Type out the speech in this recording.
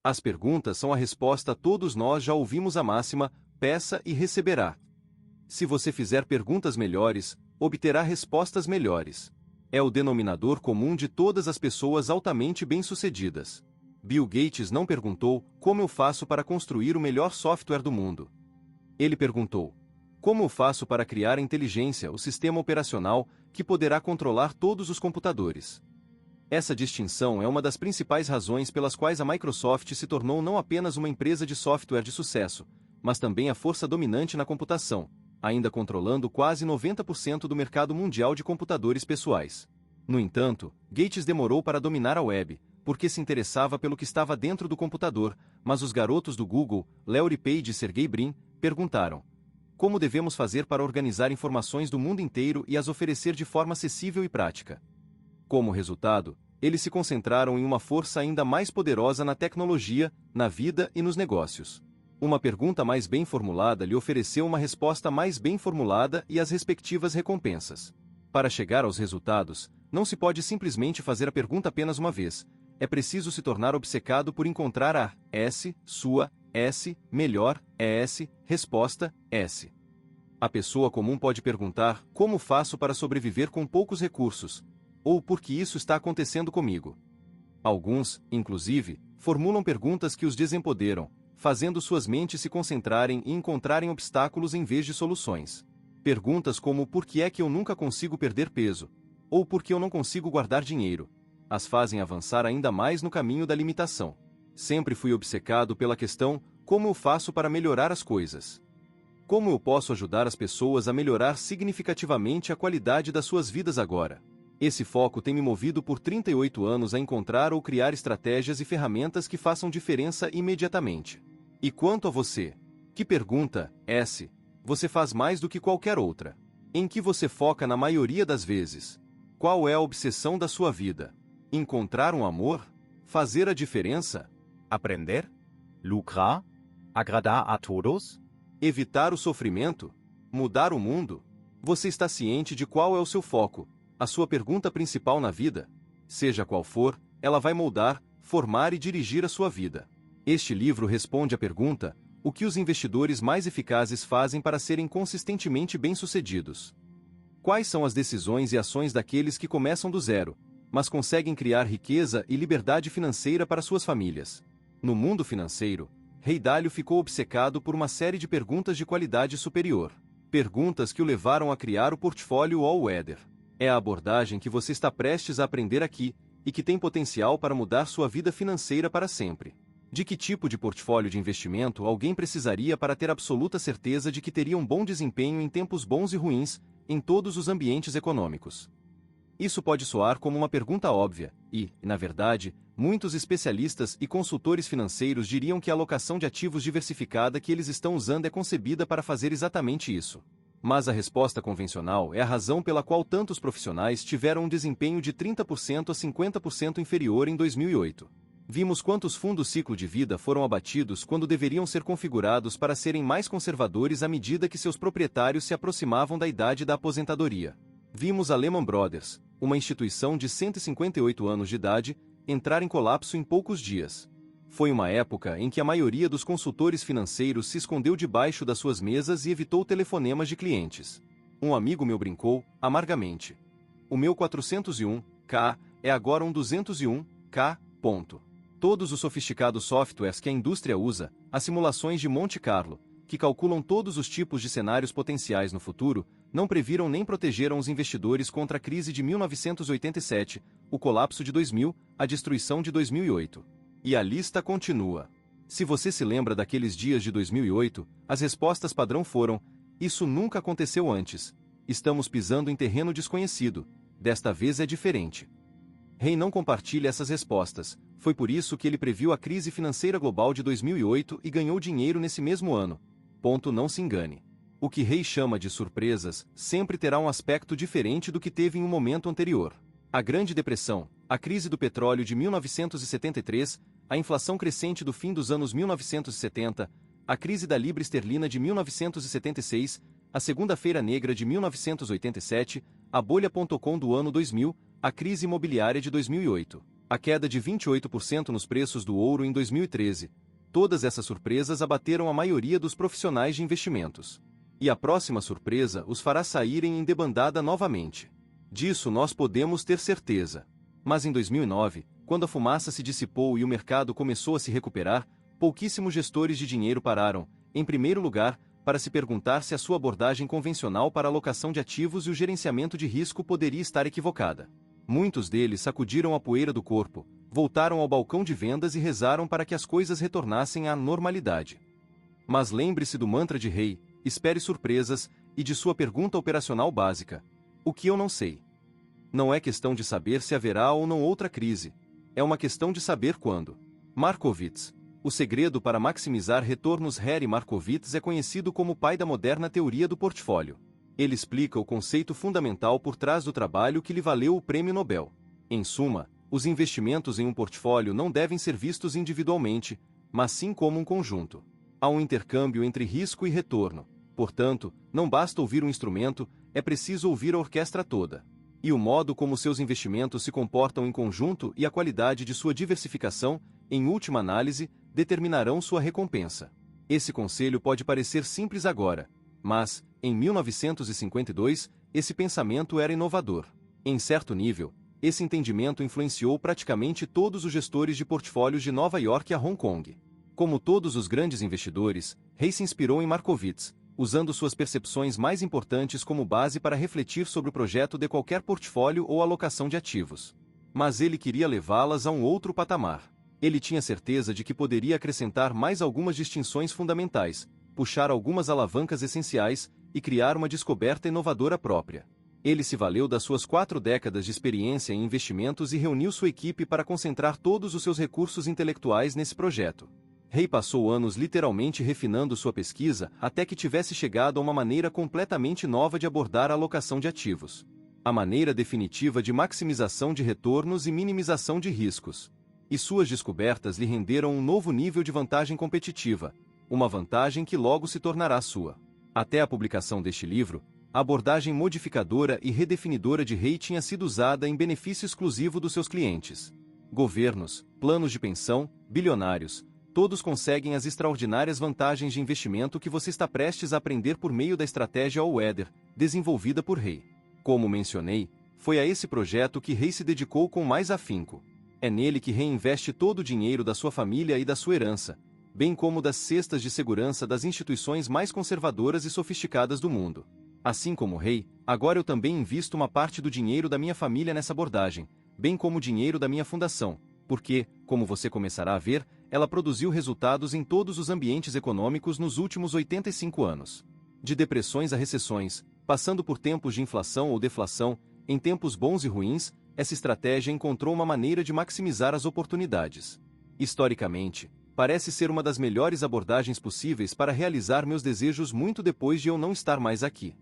As perguntas são a resposta. Todos nós já ouvimos a máxima: peça e receberá. Se você fizer perguntas melhores, obterá respostas melhores. É o denominador comum de todas as pessoas altamente bem-sucedidas. Bill Gates não perguntou: como eu faço para construir o melhor software do mundo? Ele perguntou: como eu faço para criar a inteligência, o sistema operacional, que poderá controlar todos os computadores? Essa distinção é uma das principais razões pelas quais a Microsoft se tornou não apenas uma empresa de software de sucesso, mas também a força dominante na computação, ainda controlando quase 90% do mercado mundial de computadores pessoais. No entanto, Gates demorou para dominar a web, porque se interessava pelo que estava dentro do computador, mas os garotos do Google, Larry Page e Sergey Brin, perguntaram: como devemos fazer para organizar informações do mundo inteiro e as oferecer de forma acessível e prática? Como resultado, eles se concentraram em uma força ainda mais poderosa na tecnologia, na vida e nos negócios. Uma pergunta mais bem formulada lhe ofereceu uma resposta mais bem formulada e as respectivas recompensas. Para chegar aos resultados, não se pode simplesmente fazer a pergunta apenas uma vez. É preciso se tornar obcecado por encontrar a sua melhor resposta S. A pessoa comum pode perguntar: como faço para sobreviver com poucos recursos? Ou por que isso está acontecendo comigo? Alguns, inclusive, formulam perguntas que os desempoderam, fazendo suas mentes se concentrarem e encontrarem obstáculos em vez de soluções. Perguntas como: por que é que eu nunca consigo perder peso? Ou por que eu não consigo guardar dinheiro? As fazem avançar ainda mais no caminho da limitação. Sempre fui obcecado pela questão: como eu faço para melhorar as coisas? Como eu posso ajudar as pessoas a melhorar significativamente a qualidade das suas vidas agora? Esse foco tem me movido por 38 anos a encontrar ou criar estratégias e ferramentas que façam diferença imediatamente. E quanto a você? Que pergunta, você faz mais do que qualquer outra? Em que você foca na maioria das vezes? Qual é a obsessão da sua vida? Encontrar um amor? Fazer a diferença? Aprender? Lucrar? Agradar a todos? Evitar o sofrimento? Mudar o mundo? Você está ciente de qual é o seu foco, a sua pergunta principal na vida? Seja qual for, ela vai moldar, formar e dirigir a sua vida. Este livro responde à pergunta: o que os investidores mais eficazes fazem para serem consistentemente bem-sucedidos? Quais são as decisões e ações daqueles que começam do zero, mas conseguem criar riqueza e liberdade financeira para suas famílias? No mundo financeiro, Ray Dalio ficou obcecado por uma série de perguntas de qualidade superior. Perguntas que o levaram a criar o portfólio All-Weather. É a abordagem que você está prestes a aprender aqui, e que tem potencial para mudar sua vida financeira para sempre. De que tipo de portfólio de investimento alguém precisaria para ter absoluta certeza de que teria um bom desempenho em tempos bons e ruins, em todos os ambientes econômicos? Isso pode soar como uma pergunta óbvia, e, na verdade, muitos especialistas e consultores financeiros diriam que a alocação de ativos diversificada que eles estão usando é concebida para fazer exatamente isso. Mas a resposta convencional é a razão pela qual tantos profissionais tiveram um desempenho de 30% a 50% inferior em 2008. Vimos quantos fundos ciclo de vida foram abatidos quando deveriam ser configurados para serem mais conservadores à medida que seus proprietários se aproximavam da idade da aposentadoria. Vimos a Lehman Brothers, uma instituição de 158 anos de idade, entrar em colapso em poucos dias. Foi uma época em que a maioria dos consultores financeiros se escondeu debaixo das suas mesas e evitou telefonemas de clientes. Um amigo meu brincou, amargamente: o meu 401k é agora um 201k. Todos os sofisticados softwares que a indústria usa, as simulações de Monte Carlo, que calculam todos os tipos de cenários potenciais no futuro, não previram nem protegeram os investidores contra a crise de 1987, o colapso de 2000, a destruição de 2008. E a lista continua. Se você se lembra daqueles dias de 2008, as respostas padrão foram: isso nunca aconteceu antes. Estamos pisando em terreno desconhecido. Desta vez é diferente. Ray não compartilha essas respostas. Foi por isso que ele previu a crise financeira global de 2008 e ganhou dinheiro nesse mesmo ano. Não se engane. O que Ray chama de surpresas sempre terá um aspecto diferente do que teve em um momento anterior. A Grande Depressão, a crise do petróleo de 1973, a inflação crescente do fim dos anos 1970, a crise da libra esterlina de 1976, a Segunda-feira Negra de 1987, a bolha.com do ano 2000, a crise imobiliária de 2008. A queda de 28% nos preços do ouro em 2013. Todas essas surpresas abateram a maioria dos profissionais de investimentos. E a próxima surpresa os fará saírem em debandada novamente. Disso nós podemos ter certeza. Mas em 2009, quando a fumaça se dissipou e o mercado começou a se recuperar, pouquíssimos gestores de dinheiro pararam, em primeiro lugar, para se perguntar se a sua abordagem convencional para a alocação de ativos e o gerenciamento de risco poderia estar equivocada. Muitos deles sacudiram a poeira do corpo, voltaram ao balcão de vendas e rezaram para que as coisas retornassem à normalidade. Mas lembre-se do mantra de Rei, espere surpresas, e de sua pergunta operacional básica: o que eu não sei? Não é questão de saber se haverá ou não outra crise. É uma questão de saber quando. Markowitz. O segredo para maximizar retornos. Harry Markowitz é conhecido como o pai da moderna teoria do portfólio. Ele explica o conceito fundamental por trás do trabalho que lhe valeu o prêmio Nobel. Em suma, os investimentos em um portfólio não devem ser vistos individualmente, mas sim como um conjunto. Há um intercâmbio entre risco e retorno. Portanto, não basta ouvir um instrumento, é preciso ouvir a orquestra toda. E o modo como seus investimentos se comportam em conjunto e a qualidade de sua diversificação, em última análise, determinarão sua recompensa. Esse conselho pode parecer simples agora, mas, em 1952, esse pensamento era inovador. Em certo nível, esse entendimento influenciou praticamente todos os gestores de portfólios de Nova York a Hong Kong. Como todos os grandes investidores, Rey se inspirou em Markowitz, usando suas percepções mais importantes como base para refletir sobre o projeto de qualquer portfólio ou alocação de ativos. Mas ele queria levá-las a um outro patamar. Ele tinha certeza de que poderia acrescentar mais algumas distinções fundamentais, puxar algumas alavancas essenciais e criar uma descoberta inovadora própria. Ele se valeu das suas 4 décadas de experiência em investimentos e reuniu sua equipe para concentrar todos os seus recursos intelectuais nesse projeto. Rey passou anos literalmente refinando sua pesquisa até que tivesse chegado a uma maneira completamente nova de abordar a alocação de ativos. A maneira definitiva de maximização de retornos e minimização de riscos. E suas descobertas lhe renderam um novo nível de vantagem competitiva, uma vantagem que logo se tornará sua. Até a publicação deste livro, a abordagem modificadora e redefinidora de Rey tinha sido usada em benefício exclusivo dos seus clientes. Governos, planos de pensão, bilionários, todos conseguem as extraordinárias vantagens de investimento que você está prestes a aprender por meio da estratégia All-Weather, desenvolvida por Rey. Como mencionei, foi a esse projeto que Rey se dedicou com mais afinco. É nele que reinveste todo o dinheiro da sua família e da sua herança, bem como das cestas de segurança das instituições mais conservadoras e sofisticadas do mundo. Assim como Rey, agora eu também invisto uma parte do dinheiro da minha família nessa abordagem, bem como o dinheiro da minha fundação, porque, como você começará a ver, ela produziu resultados em todos os ambientes econômicos nos últimos 85 anos. De depressões a recessões, passando por tempos de inflação ou deflação, em tempos bons e ruins, essa estratégia encontrou uma maneira de maximizar as oportunidades. Historicamente, parece ser uma das melhores abordagens possíveis para realizar meus desejos muito depois de eu não estar mais aqui.